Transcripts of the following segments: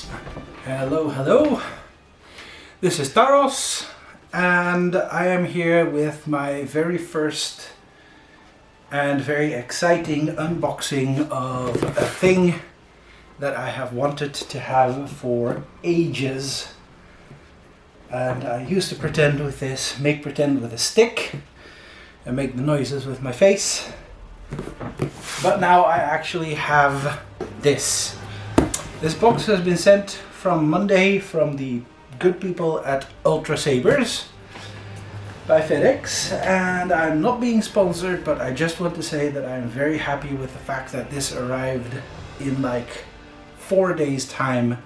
Hello, hello. This is Taros, and I am here with my very first and very exciting unboxing of a thing that I have wanted to have for ages. And I used to pretend with this, make pretend with a stick and make the noises with my face. But now I actually have this. This box has been sent from Monday from the good people at UltraSabers by FedEx, and I'm not being sponsored, but I just want to say that I'm very happy with the fact that this arrived in like 4 days time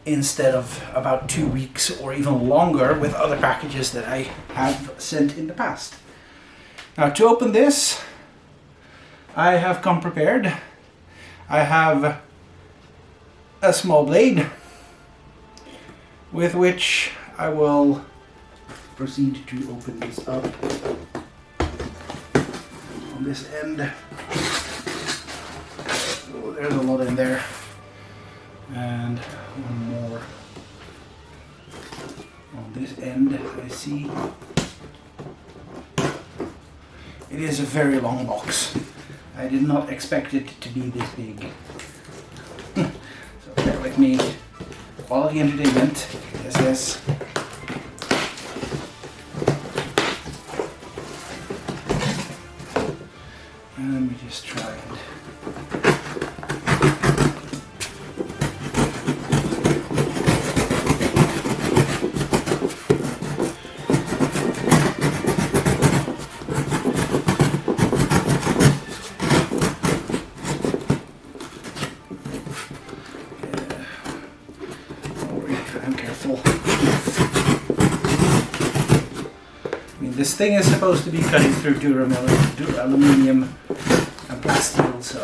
instead of about 2 weeks or even longer with other packages that I have sent in the past. Now, to open this, I have come prepared. I have a small blade with which I will proceed to open this up on this end. Oh, there's a lot in there. And one more on this end, I see. It is a very long box. I did not expect it to be this big. So bear with me. Quality entertainment. Yes, yes. And let me just try it. I'm careful. I mean, this thing is supposed to be cutting through aluminium and plasteel, so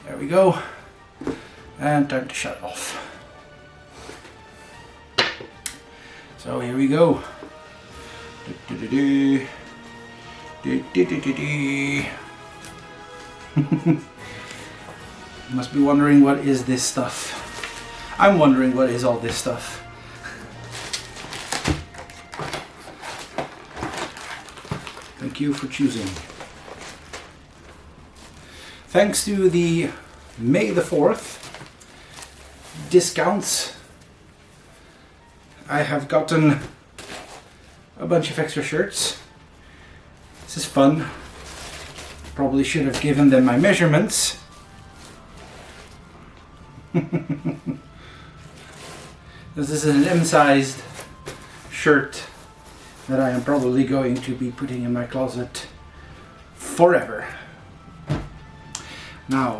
there we go. And time to shut it off. So here we go. Must be wondering, what is this stuff? I'm wondering, what is all this stuff? Thank you for choosing. Thanks to the May the 4th discounts, I have gotten a bunch of extra shirts. This is fun. Probably should have given them my measurements. This is an M-sized shirt that I am probably going to be putting in my closet forever. Now,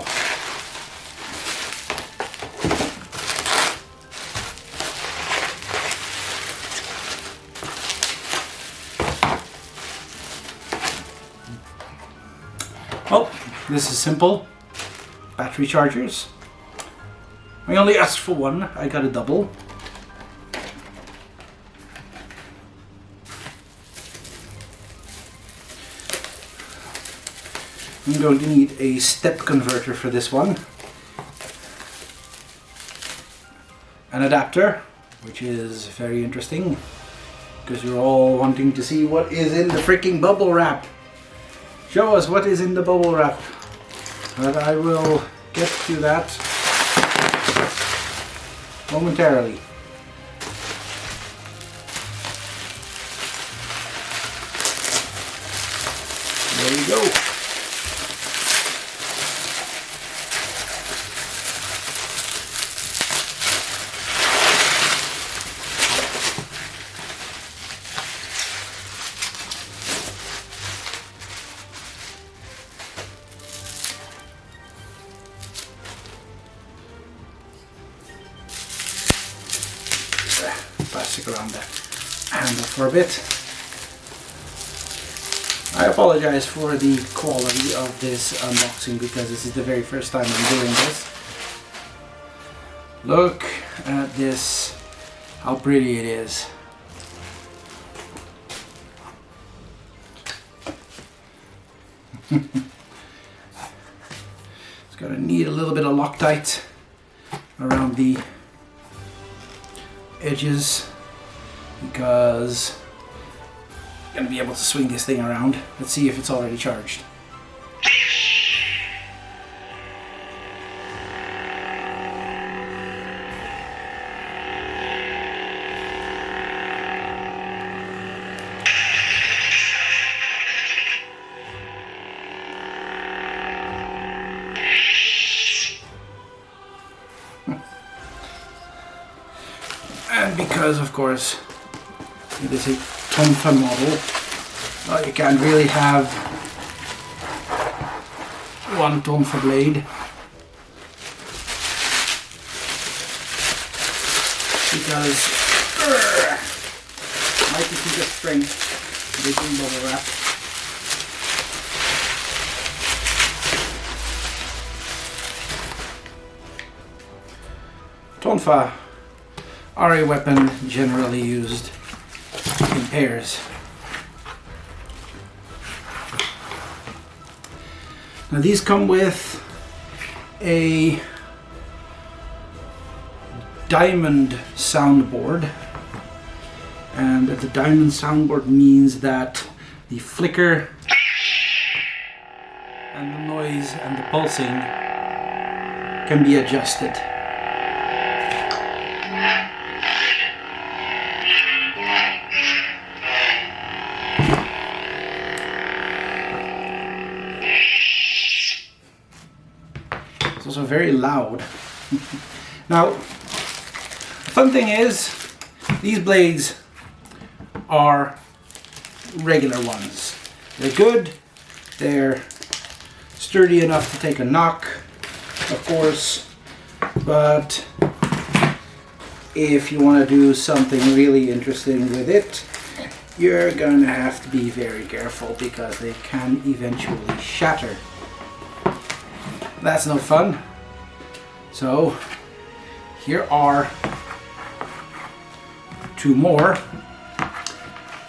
well, this is simple. Battery chargers. I only asked for one, I got a double. I'm going to need a step converter for this one. An adapter, which is very interesting, because you're all wanting to see what is in the freaking bubble wrap. Show us what is in the bubble wrap. But I will get to that momentarily. There you go. Plastic around the handle for a bit. I apologize for the quality of this unboxing, because this is the very first time I'm doing this. Look at this, how pretty it is. It's gonna need a little bit of Loctite around the edges because I'm going to be able to swing this thing around. Let's see if it's already charged. And because, of course, it is a Tonfa model, you can't really have one Tonfa blade, because mighty feat of strength, making bubble wrap. Tonfa are a weapon generally used in pairs. Now these come with a diamond soundboard, and the diamond soundboard means that the flicker and the noise and the pulsing can be adjusted. It's also very loud. Now, the fun thing is, these blades are regular ones. They're good, they're sturdy enough to take a knock, of course, but if you want to do something really interesting with it, you're going to have to be very careful because they can eventually shatter. That's no fun. So here are two more.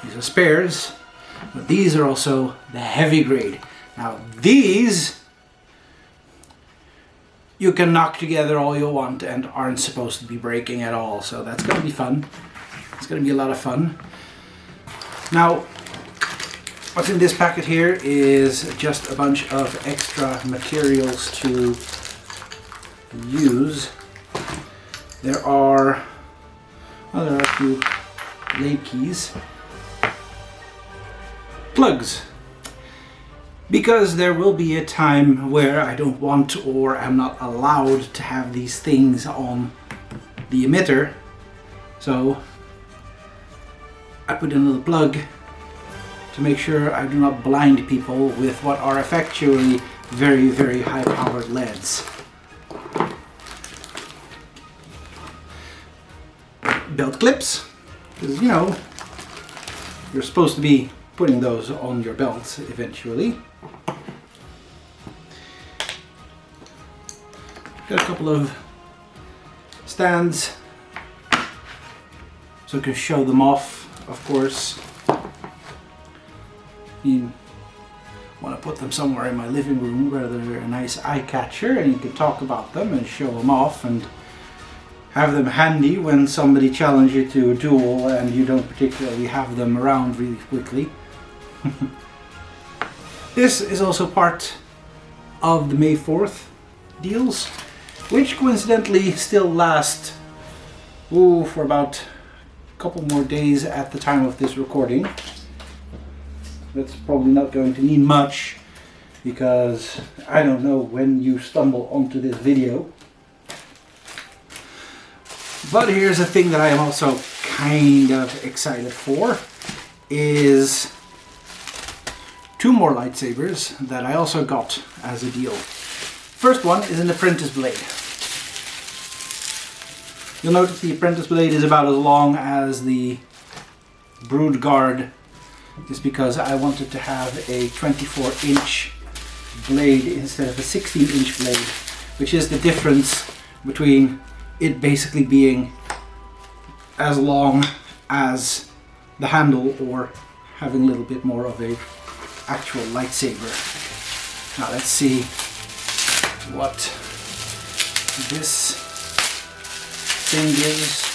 These are spares, but these are also the heavy grade. Now these you can knock together all you want and aren't supposed to be breaking at all, so that's going to be fun. It's going to be a lot of fun. Now, what's in this packet here is just a bunch of extra materials to use. There are a few blade keys, plugs, because there will be a time where I don't want or am not allowed to have these things on the emitter, so I put in a little plug to make sure I do not blind people with what are effectually very, very high powered LEDs. Belt clips, because you know, you're supposed to be putting those on your belts eventually. Got a couple of stands so I can show them off, of course. You want to put them somewhere in my living room where they're a nice eye catcher and you can talk about them and show them off and have them handy when somebody challenges you to a duel and you don't particularly have them around really quickly. This is also part of the May 4th deals, which coincidentally still last for about a couple more days at the time of this recording. That's probably not going to mean much because I don't know when you stumble onto this video. But here's a thing that I am also kind of excited for, is two more lightsabers that I also got as a deal. First one is an Apprentice Blade. You'll notice the Apprentice Blade is about as long as the Brood Guard, just because I wanted to have a 24-inch blade instead of a 16-inch blade, which is the difference between it basically being as long as the handle or having a little bit more of a actual lightsaber. Now let's see what this thing gives.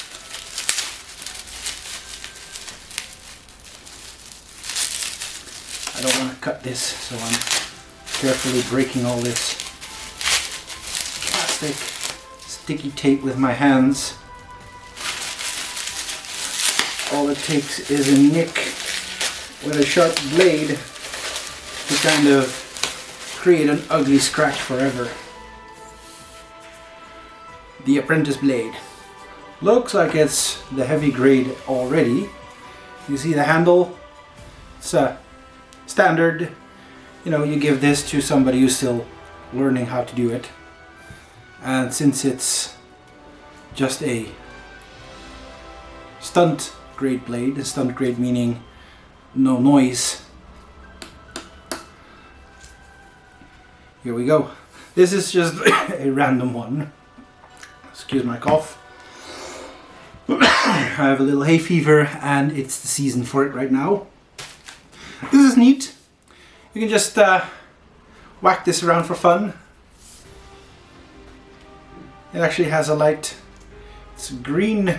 I don't want to cut this, so I'm carefully breaking all this plastic sticky tape with my hands. All it takes is a nick with a sharp blade to kind of create an ugly scratch forever. The Apprentice Blade. Looks like it's the heavy grade already. You see the handle? It's a standard. You know, you give this to somebody who's still learning how to do it. And since it's just a stunt grade blade, stunt grade meaning no noise. Here we go. This is just a random one. Excuse my cough. I have a little hay fever and it's the season for it right now. This is neat. You can just whack this around for fun. It actually has a light. It's green,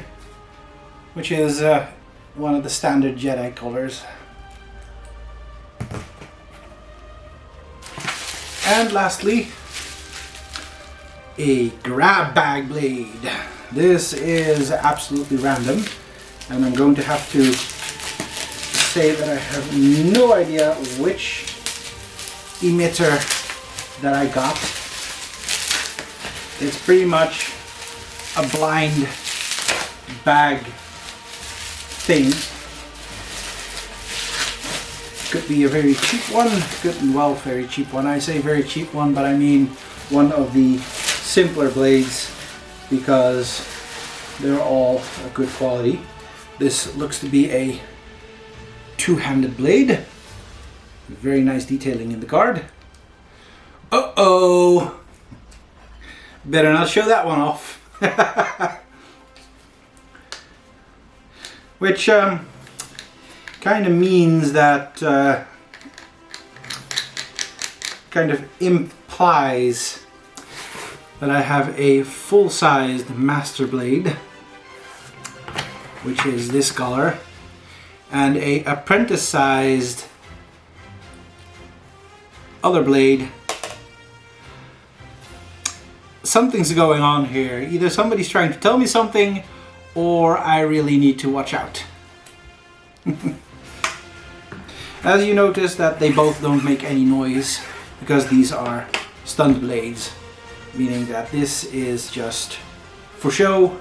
which is one of the standard Jedi colors. And lastly, a grab bag blade. This is absolutely random, and I'm going to have to say that I have no idea which emitter that I got. It's pretty much a blind bag thing. Could be a very cheap one, very cheap one. I say very cheap one, but I mean one of the simpler blades because they're all a good quality. This looks to be a two-handed blade. Very nice detailing in the guard. Uh-oh! Better not show that one off. Which kind of means that kind of implies that I have a full-sized master blade, which is this color, and a apprentice-sized other blade. Something's going on here. Either somebody's trying to tell me something, or I really need to watch out. As you notice that they both don't make any noise because these are stunt blades, meaning that this is just for show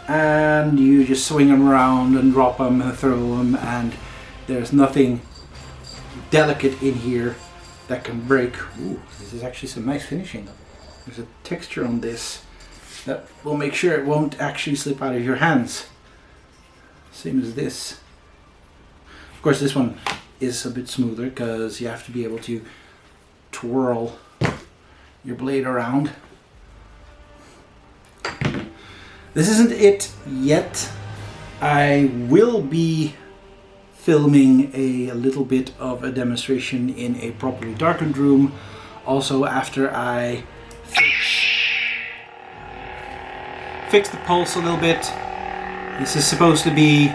and you just swing them around and drop them and throw them, and there's nothing delicate in here that can break. Ooh, this is actually some nice finishing. There's a texture on this that will make sure it won't actually slip out of your hands. Same as this. Of course, this one is a bit smoother because you have to be able to twirl your blade around. This isn't it yet. I will be filming a little bit of a demonstration in a properly darkened room, also after I fix the pulse a little bit. This is supposed to be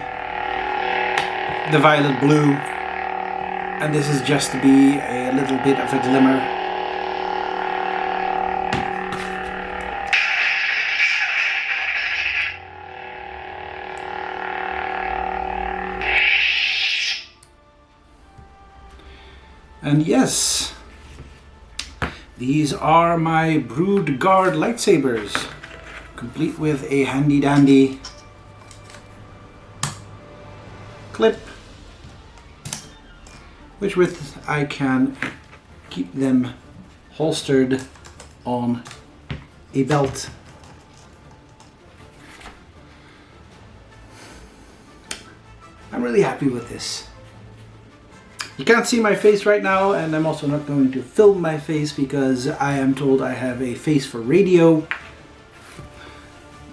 the violet blue, and this is just to be a little bit of a glimmer. And yes, these are my Brood Guard lightsabers, complete with a handy dandy clip, which with I can keep them holstered on a belt. I'm really happy with this. You can't see my face right now, and I'm also not going to film my face because I am told I have a face for radio,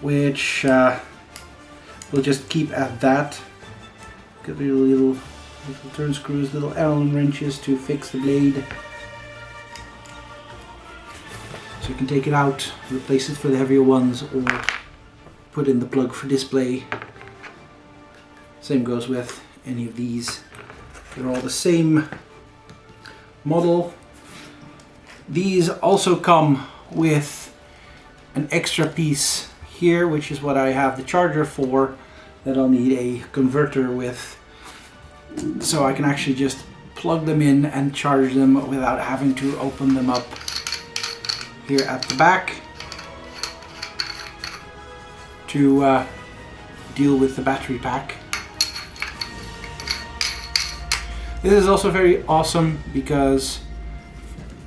which we'll just keep at that. Got little turn screws, little Allen wrenches to fix the blade. So you can take it out, replace it for the heavier ones, or put in the plug for display. Same goes with any of these. They're all the same model. These also come with an extra piece here, which is what I have the charger for, that I'll need a converter with, so I can actually just plug them in and charge them without having to open them up here at the back to deal with the battery pack. This is also very awesome because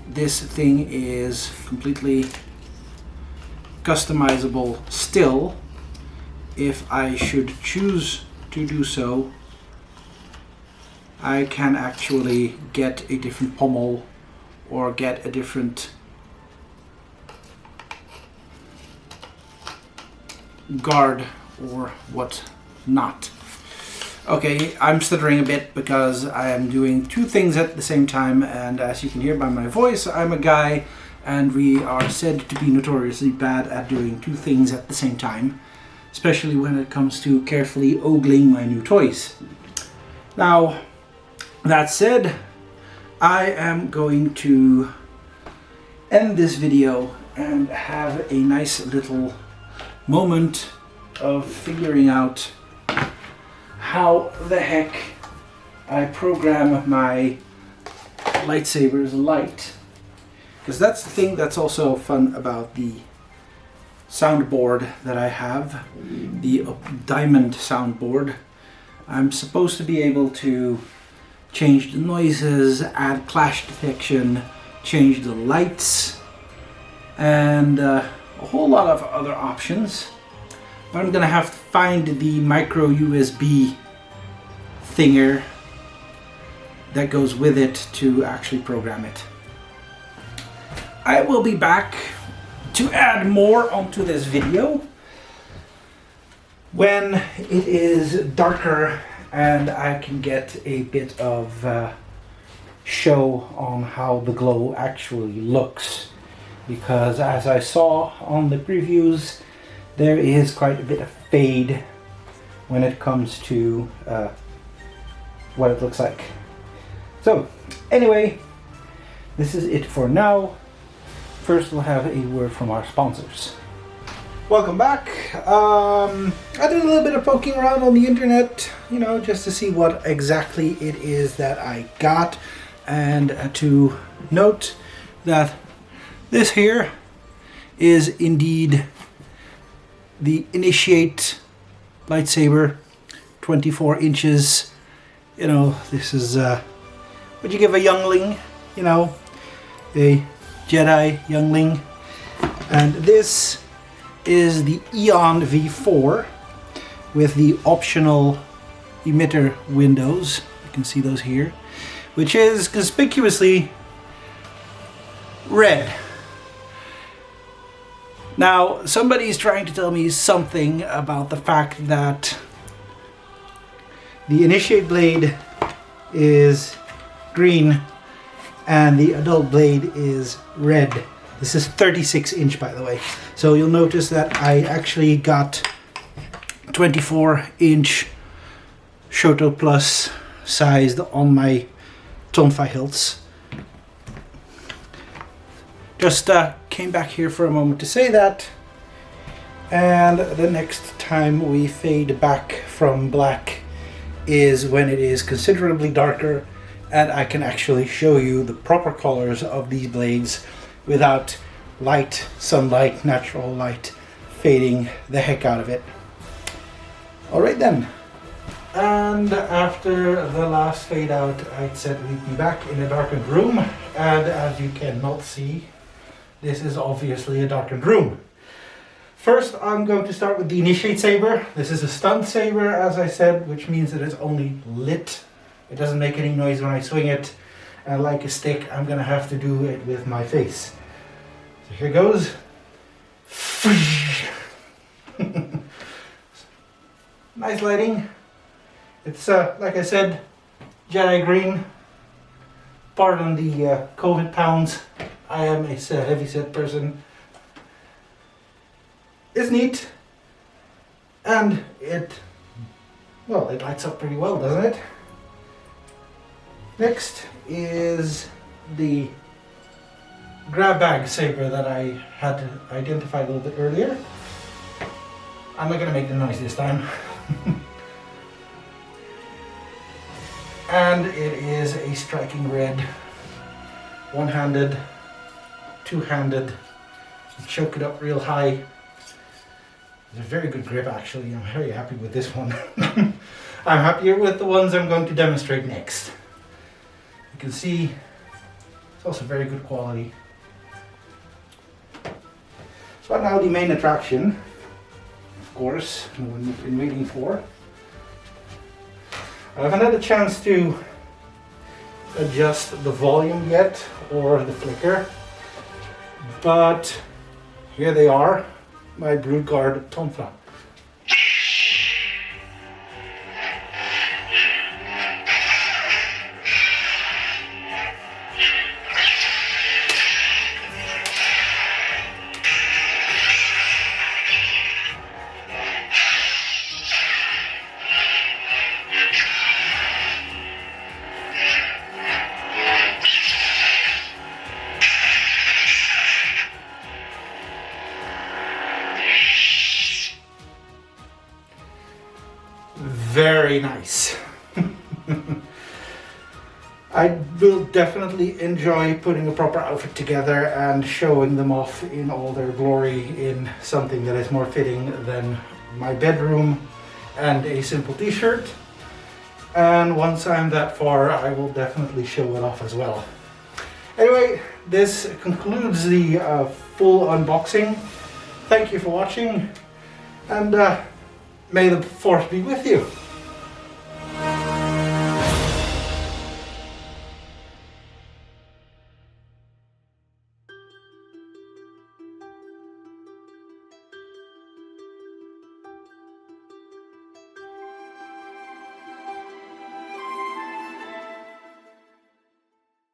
this thing is completely customizable still. If I should choose to do so, I can actually get a different pommel or get a different guard or what not. Okay, I'm stuttering a bit because I am doing two things at the same time, and as you can hear by my voice, I'm a guy and we are said to be notoriously bad at doing two things at the same time, especially when it comes to carefully ogling my new toys. Now, that said, I am going to end this video and have a nice little moment of figuring out how the heck I program my Lightsaber's light. Because that's the thing that's also fun about the soundboard that I have, the diamond soundboard. I'm supposed to be able to change the noises, add clash detection, change the lights, and a whole lot of other options. But I'm gonna have to find the micro USB thinger that goes with it to actually program it. I will be back to add more onto this video when it is darker and I can get a bit of show on how the glow actually looks, because as I saw on the previews, there is quite a bit of fade when it comes to what it looks like. So anyway, this is it for now. First we'll have a word from our sponsors. Welcome back. I did a little bit of poking around on the internet, you know, just to see what exactly it is that I got, and to note that this here is indeed the Initiate Lightsaber, 24 inches. You know, this is what you give a youngling, you know, a Jedi youngling. And this is the Eon V4 with the optional emitter windows. You can see those here, which is conspicuously red. Now, somebody's trying to tell me something about the fact that the Initiate Blade is green and the Adult Blade is red. This is 36 inch, by the way. So you'll notice that I actually got 24 inch Shoto Plus sized on my Tonfa hilts. Just came back here for a moment to say that, and the next time we fade back from black is when it is considerably darker and I can actually show you the proper colors of these blades without light, sunlight, natural light fading the heck out of it. Alright then. And after the last fade out, I said we'd be back in a darkened room, and as you cannot see, this is obviously a darkened room. First, I'm going to start with the Initiate Saber. This is a stunt saber, as I said, which means that it's only lit. It doesn't make any noise when I swing it. And like a stick, I'm going to have to do it with my face. So here goes. Nice lighting. It's, like I said, Jedi green. Pardon the COVID pounds. I am a heavy-set person. It's neat. And it lights up pretty well, doesn't it? Next is the grab bag saber that I had identified a little bit earlier. I'm not going to make the noise this time. And it is a striking red, one-handed, two-handed, choke it up real high. It's a very good grip actually. I'm very happy with this one. I'm happier with the ones I'm going to demonstrate next. You can see it's also very good quality. So now the main attraction, of course, the one we've been waiting for. I haven't had a chance to adjust the volume yet or the flicker, but here they are, my Broodguard Tonfa. Very nice. I will definitely enjoy putting a proper outfit together and showing them off in all their glory in something that is more fitting than my bedroom and a simple t-shirt. And once I'm that far, I will definitely show it off as well. Anyway, this concludes the full unboxing. Thank you for watching, and may the force be with you.